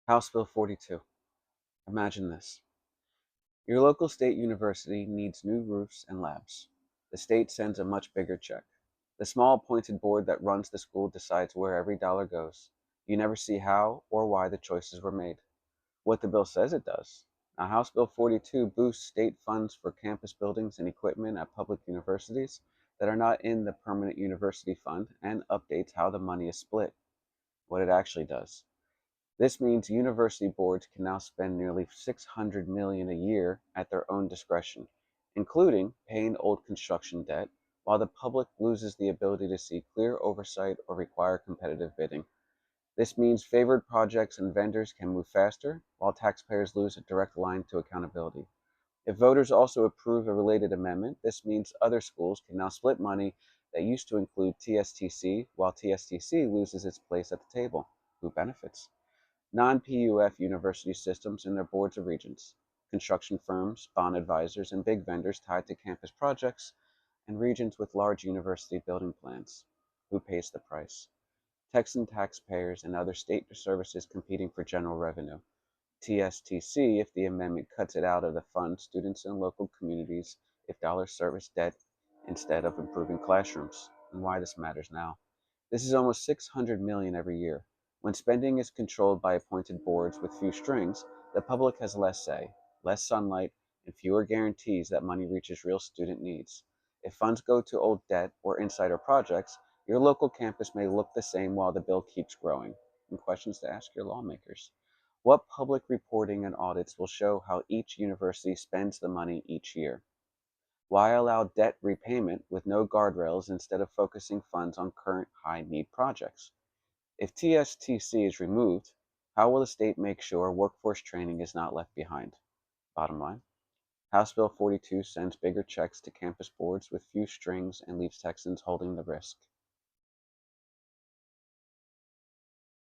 House Bill 42. Imagine this. Your local state university needs new roofs and labs. The state sends a much bigger check. The small appointed board that runs the school decides where every dollar goes. You never see how or why the choices were made. What the bill says it does. Now, House Bill 42 boosts state funds for campus buildings and equipment at public universities that are not in the permanent university fund and updates how the money is split. What it actually does. This means university boards can now spend nearly $600 million a year at their own discretion, including paying old construction debt, while the public loses the ability to see clear oversight or require competitive bidding. This means favored projects and vendors can move faster, while taxpayers lose a direct line to accountability. If voters also approve a related amendment, this means other schools can now split money that used to include TSTC, while TSTC loses its place at the table. Who benefits? Non-PUF university systems and their boards of regents, construction firms, bond advisors, and big vendors tied to campus projects, and regions with large university building plans. Who pays the price? Texan taxpayers and other state services competing for general revenue. TSTC if the amendment cuts it out of the fund students and local communities if dollars service debt instead of improving classrooms. And why this matters now. This is almost 600 million every year. When spending is controlled by appointed boards with few strings, the public has less say, less sunlight, and fewer guarantees that money reaches real student needs. If funds go to old debt or insider projects, your local campus may look the same while the bill keeps growing. And questions to ask your lawmakers. What public reporting and audits will show how each university spends the money each year? Why allow debt repayment with no guardrails instead of focusing funds on current high need projects? If TSTC is removed, how will the state make sure workforce training is not left behind? Bottom line, House Bill 42 sends bigger checks to campus boards with few strings and leaves Texans holding the risk.